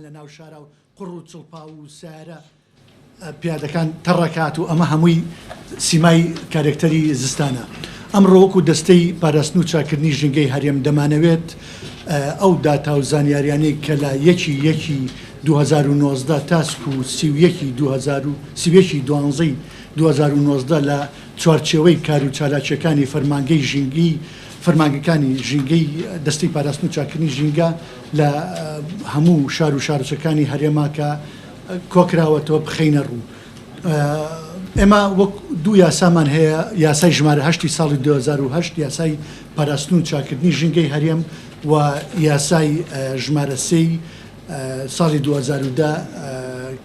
لە ناو شارە و قڕ و چڵپا و سارە پیادەکان تەڕەکات و ئەمە هەمووی سیمای کارکتەری زستانە. ئەمڕۆ وەکو دەستەی پاراستن و چاکردنی ژینگەی هەرێم دەمانەوێت ئەو داتا و زانیاریانەی کە لە 2019 تاسک و 2019 لە چوارچێوەی کار و چالاکیەکانی فەرمانگەی ژینگی فەرمانگەکانی ژینگەی دەستەی پاراستن و چاکردنی ژینگە لە هەموو شار و شارچەکانی هەرێما کە کۆکراوەتەوە بخەینە ڕوو. ئێمە وەک دوو یاسامان هەیە، یاسای ژمارە 8 ساڵی 2008 یاسای پاراستن و چاکردنی ژینگەی هەرێم و یاسای ژمارە 3 ساڵی 2010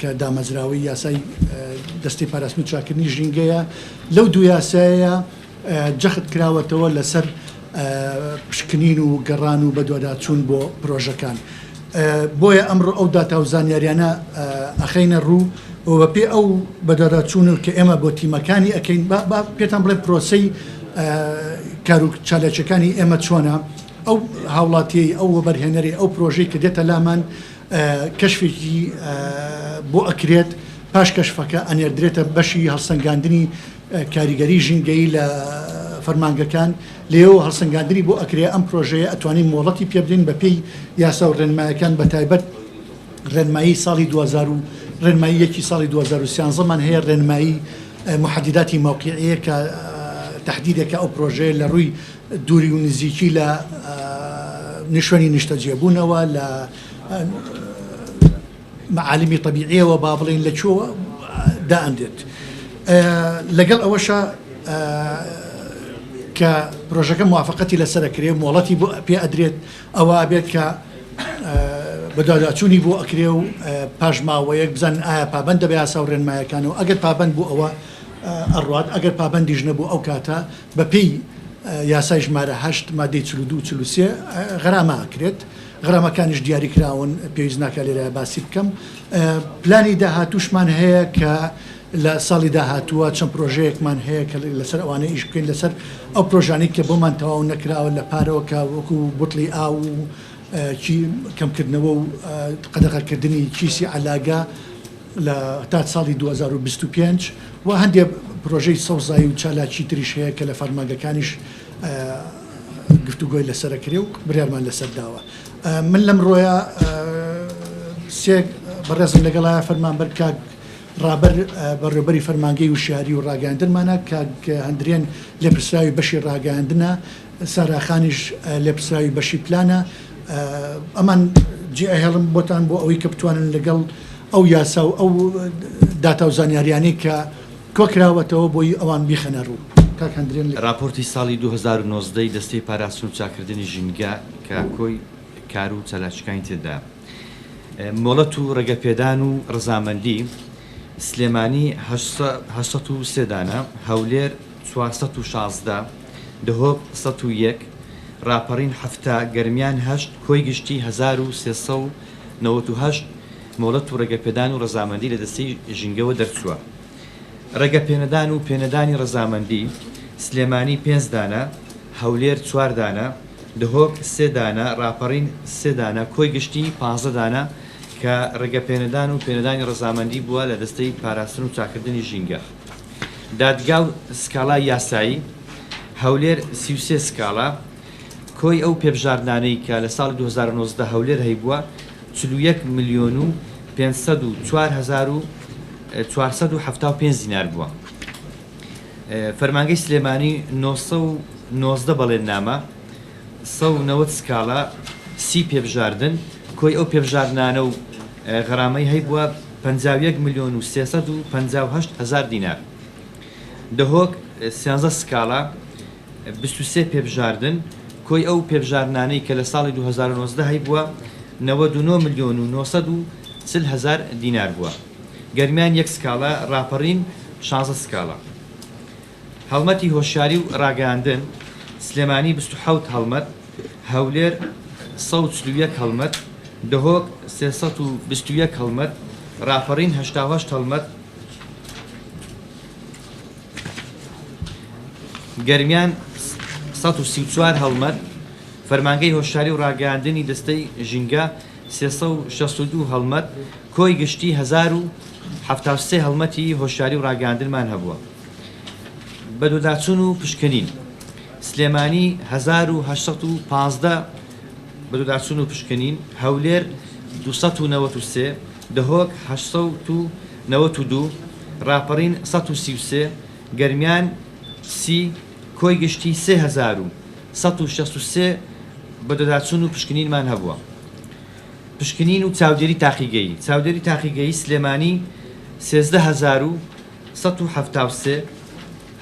کە دامەزراوەی یاسای دەستی پاراستن و چاکردنی ژینگەیە. لەو دوو یاسایە جەخت کراوەتەوە لەسەر پشکنین و گەڕان و بەدواداچوون بۆ پرۆژەکان. بۆیە ئەمڕۆ ئەو داتا و زانیاریانە ئەخەینە ڕوو و بەپێ ئەو بەدواداچوون کە ئێمە بۆ تیمەکانی ئەەکەین پێتان بڵێ پرۆسەی کار و چالاکیەکانی ئێمە چۆنە. ئەو هاوڵاتی ئەو وەبەرهێنەری ئەو پرۆژەی کە دێتە لامان کەشفێکی بۆ ئەکرێت، پاش کەشفەکە ئەنێردرێتە بەشی هەڵسەنگاندنی کاریگەری ژینگەی لە فەرمانگەکان. لێەوە هەڵسەنگاندنی بۆ ئەکرێ ئەم پرۆژەیە ئەتوانین مۆڵەتی پێ بدەین بە پێی یاسا و ڕێنمایەکان بە تایبەت ڕێنمایی ساڵی 2000 ڕێنماییەکی ساڵی 2013مان هەیە، ڕێنمایی محدداتی موقعیە کە تحدیدێکە ئەو پرۆژەیە لە ڕووی دووری و نزیکی لە نشوێنی نیشتەجێبوونەوە لە معالمی طبیعیەوە با بڵێن لە چۆوە دائەندێت. لەگەڵ ئەوەشە کە پرۆژەکە موافقەتی لەسەرەکرێ مۆڵەتی بۆ پێ ئەدرێت ئەوە بێت کە بەداداچوونی بۆ ئەکرێ و پاش ماوەیەک بزان ئایا پابەندە بە یاسا و ڕێنمایەکانەوە. ئەگەر پابەند بوو ئەوە ئەڕات، ئەگەر پابەندیش نەبوو ئەو کاتە بە پێی یاسای ژمارە 8 مادەی 42 و 43 غەرامە ئەکرێت. غەرامەکانیش دیاری کراون، پێویست ناکات لێرە باسی بکەم. پلانی داهاتووشمان هەیە کە لە ساڵی داهاتووە چەند پرۆژەیەکمان هەیە کە لەسەر ئەوانە ئیش بکەین لەسەر ئەو پرۆژانەی کە بۆمان تەواو نەکراوە لە پارەوە کە وەکو بوتڵی ئاو و کەمکردنەوە و قەدەغەکردنی کیسی عەلاگا لە تا ساڵی 2025 و هەندێک پرۆژەی سەوزایی و چالاکی تریش هەیە کە لە فەرمانگەکانیش گفتوگۆی لەسەرەکرێ و بڕیارمان لەسەر داوە. من لەم ڕۆیە سێ بەڕێزم لەگەڵایە فەرمانبەر کاک ڕابەر بەڕێوەبەری فەرمانگەی وشیاری و ڕاگەاندنمانە، کاک هەندرێن لێپرسراوی بەشی ڕاگەاندنە، ساراخانیش لێپرسراوی بەشی پلانە. ئەمان جێ هێڵم بۆتان بۆ ئەوەی کە بتوانن لەگەڵ ئەو یاسا و ئەو داتا و زانیاریانەی کە کۆکراوەتەوە بۆی ئەوان بیخەنە ڕوو. کاک هەندرێن راپۆرتی ساڵی 2019 دەستەی پاراستن و چاکردنی ژینگە کە کۆی کار و چالاکیەکانی تێدا مۆڵەت و ڕێگەپێدان و ڕزامەندی سلێمانی 803 دانە، هەولێر 416، دهۆک 101، راپەڕین 7، گەرمیان 8، کۆی گشتی 1398 مۆڵەت و ڕێگەپێدان و ڕزامەندی لە دەستەی ژینگەوە دەرچووە. ڕێگەپێنەدان و پێنەدانی ڕزامەندی سلێمانی 5 دانە، هەولێر 4 دانە، دهۆک 3 دانە، راپەڕین 3 دانە، کۆی گشتی 15 دانە کە ڕێگەپێنەدان و پێنەدانی ڕزامەندی بووە لە دەستەی پاراستن و چاکردنی ژینگە. دادگا و سکاڵا یاسایی هەولێر 33 سکاڵا، کۆی ئەو پێبژاردانەی کە لە ساڵی 2019 هەولێر هەیبووە 41,504,475 دینار بووە. فەرمانگەی سلێمانی 990 بەڵێننامە، 190 سکاڵا، 30 پێبژاردن، کۆی ئەو پێبژاردنانە و غەرامەی هەیبووە 51,358,000 دینار. دهۆک 13 سکاڵا، 23 پێبژاردن، کۆی ئەو پێبژاردنانەی کە لە ساڵی 2019 هەیبووە 99,940,000 دینار بووە. گەرمیان 1 سکاڵا، راپەڕین 16 سکاڵا. هەڵمەتی هۆشیاری و ڕاگەاندن سلێمانی 27 هەڵمەت، هەولێر 141 هەڵمەت، دهۆک 321 هەڵمەت، راپەڕین 88 هەڵمەت. گەرمیان 134 هەڵمەت. فەرمانگەی هۆشیاری و ڕاگەاندنی دەستەی ژینگە 362 هەڵمەت کۆی گشتی 1073 هەڵمەتی هۆشیاری و ڕاگەاندنمان هەبووە. بەدووداچوون و پشکنین سلێمانی 1815 بەدووداچوون و پشکنین، هەولێر 293، دهۆک 892، ڕاپەڕین 133، گەرمیان 30 کۆی گشتی 3163 بەدووداچوون و پشکنینمان هەبووە. پشکنین و چاودێری تاقیگەیی سلێمانی 13173،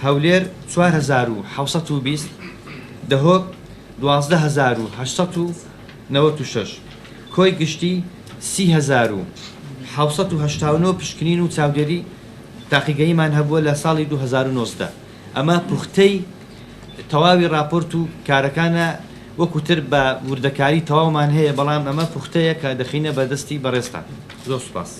هەولێر 4720، دهۆک 12896 کۆی گشتی 30789 پشکنین و چاودێری تاقیگەییمان هەبووە لە ساڵی 2019. ئەمە پوختەی تەواوی راپۆرت و کارەکانە وەکوتر بە وردەکاری تەواومان هەیە، بەڵام ئەمە پوختەیە کە دەخینە بەدەستی بەڕێستان. زۆر سوپاس.